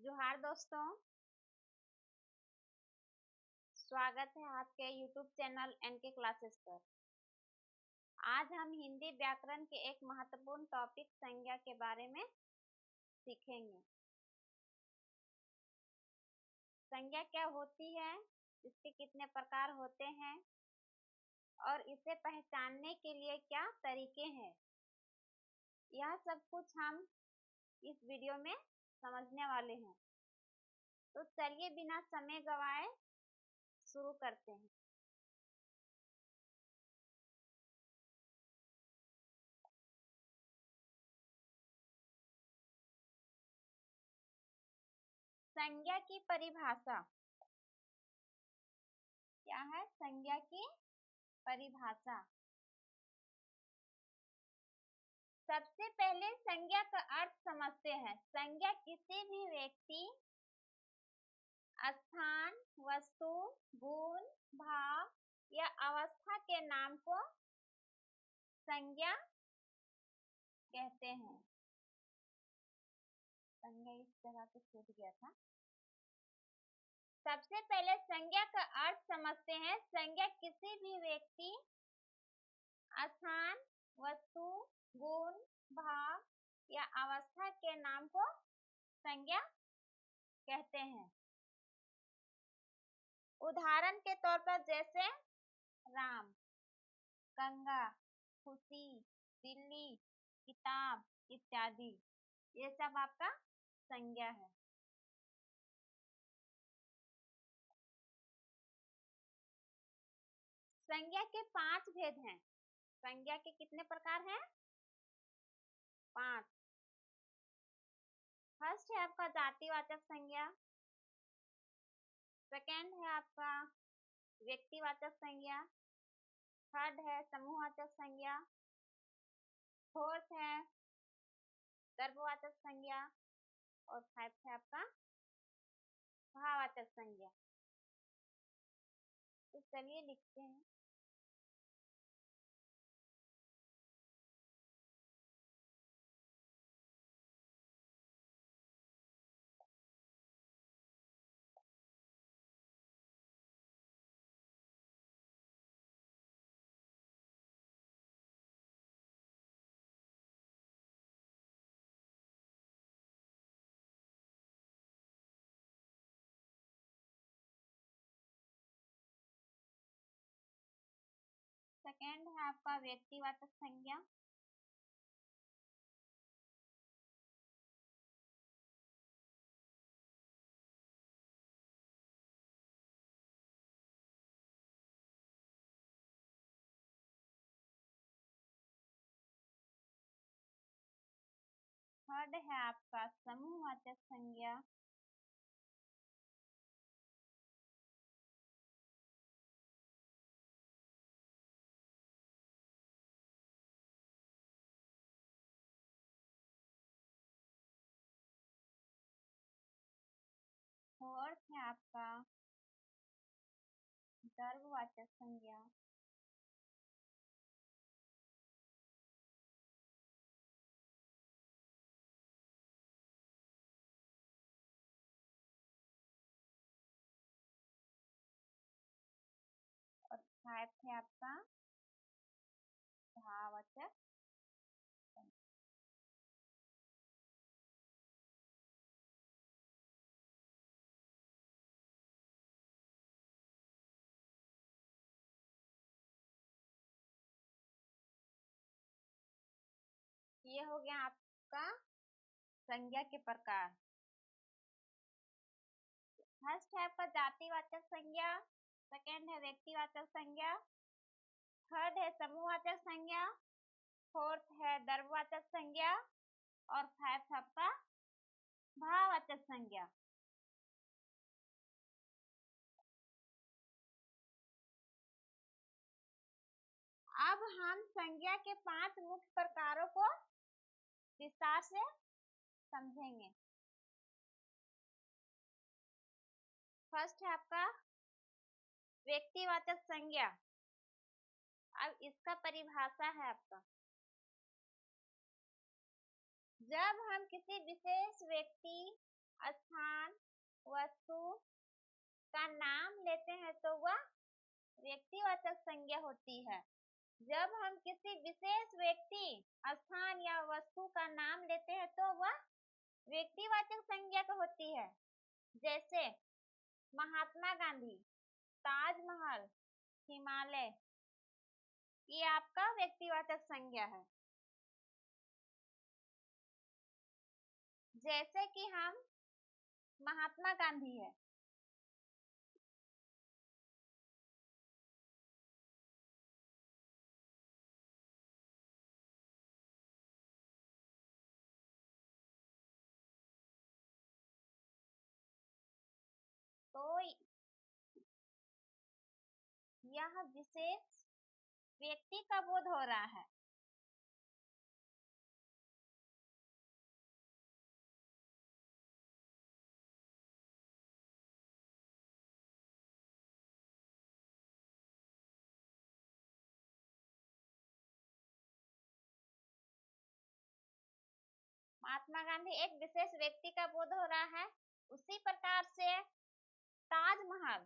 जोहार दोस्तों, स्वागत है आपके YouTube चैनल एनके क्लासेस पर। आज हम हिंदी व्याकरण के एक महत्वपूर्ण टॉपिक संज्ञा के बारे में सीखेंगे। संज्ञा क्या होती है, इसके कितने प्रकार होते हैं और इसे पहचानने के लिए क्या तरीके हैं, यह सब कुछ हम इस वीडियो में समझने वाले हैं। तो चलिए बिना समय गवाए शुरू करते हैं। संज्ञा की परिभाषा क्या है? संज्ञा की परिभाषा। सबसे पहले संज्ञा का अर्थ समझते हैं। संज्ञा किसी भी व्यक्ति, स्थान, वस्तु, गुण, भाव या अवस्था के नाम को संज्ञा कहते हैं। संज्ञा इस जगह पे छूट गया था। सबसे पहले संज्ञा का अर्थ समझते हैं। संज्ञा किसी भी व्यक्ति, स्थान, वस्तु, गुण, भाव या अवस्था के नाम को संज्ञा कहते हैं। उदाहरण के तौर पर जैसे राम, गंगा, खुशी, दिल्ली, किताब इत्यादि, ये सब आपका संज्ञा है। संज्ञा के 5 भेद हैं। संज्ञा के कितने प्रकार हैं? 5। फर्स्ट है आपका जातिवाचक संज्ञा। सेकंड है आपका व्यक्तिवाचक संज्ञा। थर्ड है समूहवाचक संज्ञा। फोर्थ है द्रव्यवाचक संज्ञा और फाइव है आपका भाववाचक संज्ञा। तो चलिए लिखते हैं। सेकंड है आपका व्यक्तिवाचक संज्ञा। थर्ड है आपका समूहवाचक संज्ञा। फोर्थ है आपका द्रव्यवाचक संज्ञा। और फाइव है आपका भाववाचक संज्ञा। ये हो गया आपका संज्ञा के प्रकार। फर्स्ट है आपका जातिवाचक संज्ञा। सेकंड है व्यक्तिवाचक संज्ञा। थर्ड है समूहवाचक संज्ञा। फोर्थ है द्रव्यवाचक संज्ञा और फाइव आपका भाववाचक संज्ञा। अब हम संज्ञा के 5 मुख्य प्रकारों को विस्तार से समझेंगे। फर्स्ट है आपका व्यक्तिवाचक संज्ञा। अब इसका परिभाषा है आपका, जब हम किसी विशेष व्यक्ति, स्थान, वस्तु का नाम लेते हैं तो वह व्यक्तिवाचक संज्ञा होती है। जब हम किसी विशेष व्यक्ति, स्थान या वस्तु का नाम लेते हैं तो वह व्यक्तिवाचक संज्ञा होती है। जैसे महात्मा गांधी, ताजमहल, हिमालय, ये आपका व्यक्तिवाचक संज्ञा है। जैसे कि हम महात्मा गांधी है, तो यह विशेष व्यक्ति का बोध हो रहा है। महात्मा गांधी एक विशेष व्यक्ति का बोध हो रहा है। उसी प्रकार से ताजमहल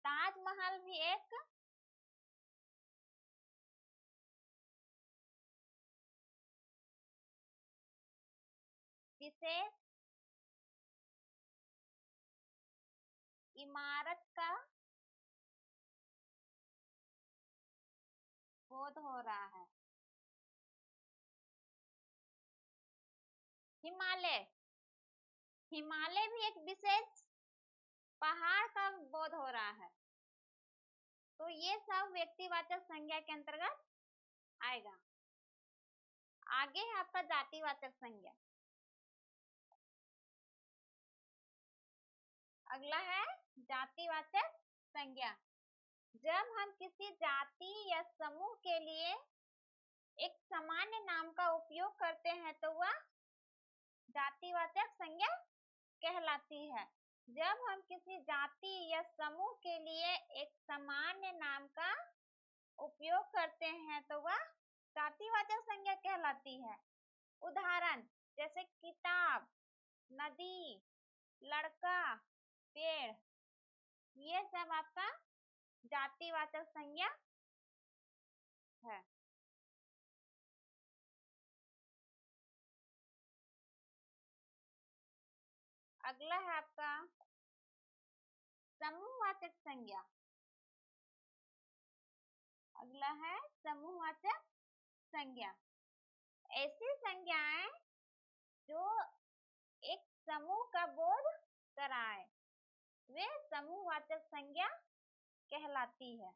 ताजमहल भी एक विशेष इमारत का बोध हो रहा है। हिमालय हिमालय भी एक विशेष पहाड़ का बोध हो रहा है। तो ये सब व्यक्तिवाचक संज्ञा के अंतर्गत आएगा। आगे है आपका जातिवाचक संज्ञा। अगला है जातिवाचक संज्ञा। जब हम किसी जाति या समूह के लिए एक सामान्य नाम का उपयोग करते हैं तो वह जातिवाचक संज्ञा कहलाती है। जब हम किसी जाति या समूह के लिए एक सामान्य नाम का उपयोग करते हैं तो वह जातिवाचक संज्ञा कहलाती है। उदाहरण जैसे किताब, नदी, लड़का, पेड़, ये सब आपका जातिवाचक संज्ञा है। अगला है आपका समूहवाचक संज्ञा। अगला है समूहवाचक संज्ञा। ऐसी संज्ञाएं जो एक समूह का बोध कराए वे समूहवाचक संज्ञा कहलाती है।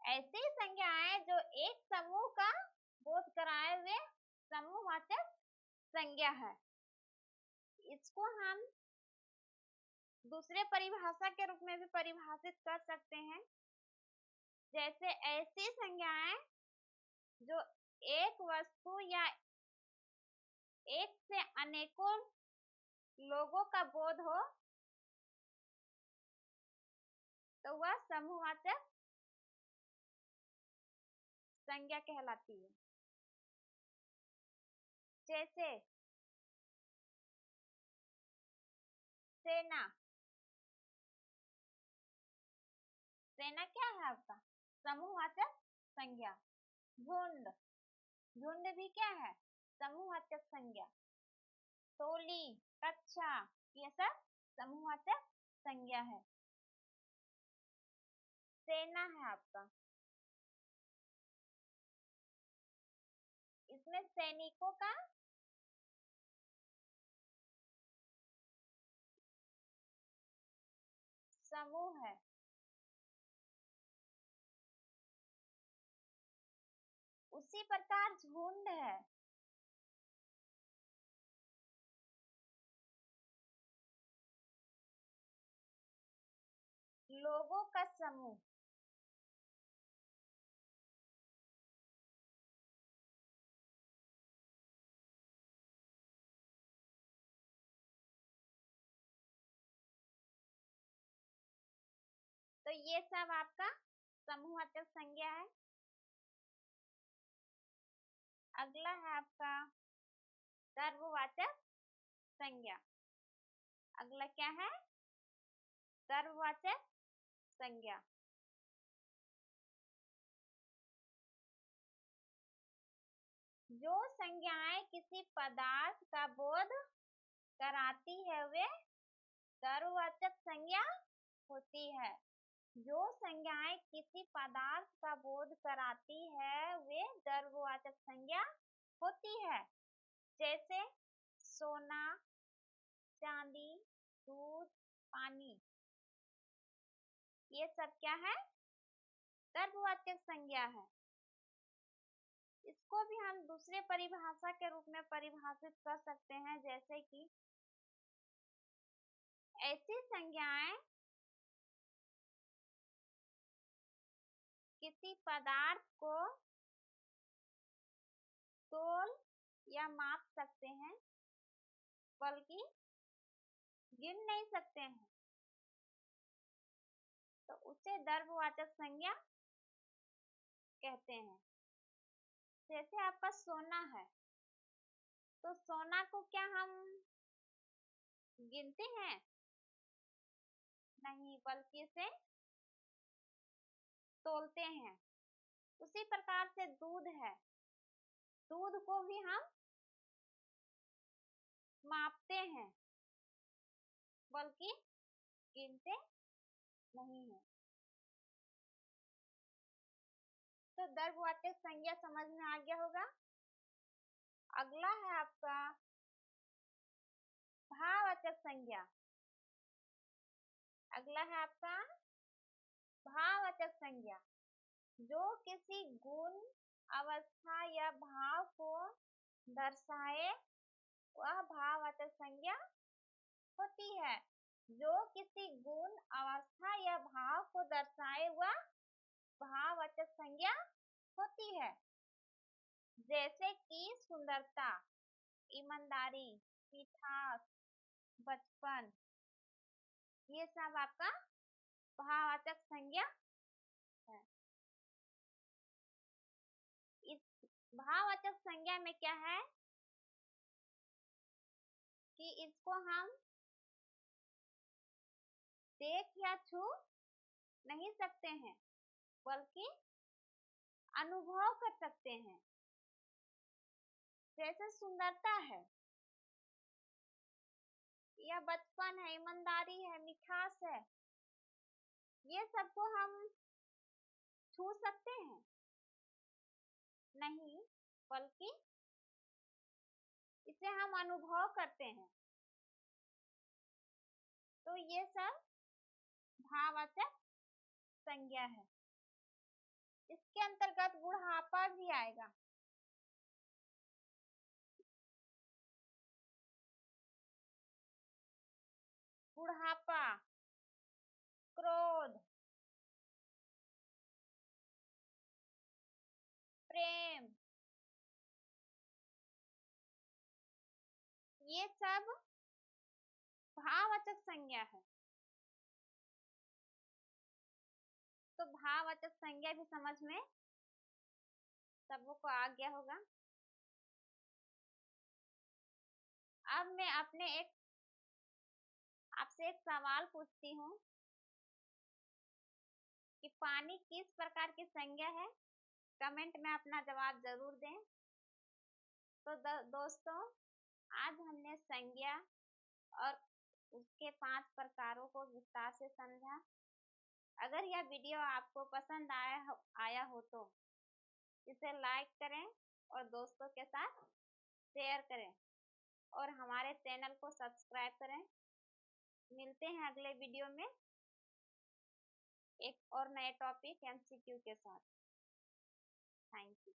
ऐसी संज्ञाएं जो एक समूह का बोध कराए वे समूहवाचक संज्ञा है। इसको हम दूसरे परिभाषा के रूप में भी परिभाषित कर सकते हैं। जैसे ऐसी संज्ञाएं जो एक वस्तु या एक से अनेकों लोगों का बोध हो तो वह समूहवाचक संज्ञा कहलाती है। जैसे सेना। सेना क्या है आपका समूहवाचक संज्ञा। झुंड, झुंड भी क्या है समूहवाचक संज्ञा। टोली, कक्षा, ये सब समूहवाचक संज्ञा है। सेना है आपका, इसमें सैनिकों का समूह है। उसी प्रकार झुंड है, लोगों का समूह। ये सब आपका समूहवाचक संज्ञा है। अगला है आपका सर्ववाचक संज्ञा। अगला क्या है? सर्ववाचक संज्ञा। जो संज्ञाएं किसी पदार्थ का बोध कराती है वे सर्ववाचक संज्ञा होती है। जो संज्ञाएं किसी पदार्थ का बोध कराती है वे सर्ववाचक संज्ञा होती है। जैसे सोना, चांदी, दूध, पानी, ये सब क्या है? सर्ववाचक संज्ञा है। इसको भी हम दूसरे परिभाषा के रूप में परिभाषित कर सकते हैं, जैसे कि ऐसी संज्ञाएं किसी पदार्थ को तोल या माप सकते हैं, बल्कि गिन नहीं सकते हैं, तो उसे द्रव्यवाचक संज्ञा कहते हैं। जैसे आपका सोना है, तो सोना को क्या हम गिनते हैं? नहीं, बल्कि इसे तोलते हैं। उसी प्रकार से दूध है, दूध को भी हम मापते हैं, बल्कि गिनते नहीं है। तो द्रव्यवाचक संज्ञा समझ में आ गया होगा। अगला है आपका भाववाचक संज्ञा। अगला है आपका भाववाचक संज्ञा। जो किसी गुण, अवस्था या भाव को दर्शाए वह भाववाचक संज्ञा होती है। जो किसी गुण, अवस्था या भाव को दर्शाए वह भाववाचक संज्ञा होती है। जैसे कि सुंदरता, ईमानदारी, मिठास, बचपन, ये सब आपका भाववाचक संज्ञा है। इस भाववाचक संज्ञा में क्या है कि इसको हम देख या छू नहीं सकते हैं, बल्कि अनुभव कर सकते हैं। जैसे सुंदरता है, या बचपन है, ईमानदारी है, मिठास है, ये सबको हम छू सकते हैं? नहीं, बल्कि इसे हम अनुभव करते हैं। तो ये सब भाववाचक संज्ञा है। इसके अंतर्गत बुढ़ापा भी आएगा। बुढ़ापा, क्रोध, प्रेम, ये सब भाववाचक संज्ञा है। तो भाववाचक संज्ञा भी समझ में सबको आ गया होगा। अब मैं आपसे एक सवाल पूछती हूँ कि पानी किस प्रकार की संज्ञा है? कमेंट में अपना जवाब जरूर दें। तो दोस्तों, आज हमने संज्ञा और उसके 5 प्रकारों को विस्तार से समझा। अगर यह वीडियो आपको पसंद आया हो तो इसे लाइक करें और दोस्तों के साथ शेयर करें और हमारे चैनल को सब्सक्राइब करें। मिलते हैं अगले वीडियो में एक और नए टॉपिक एमसीक्यू के साथ। Thank you.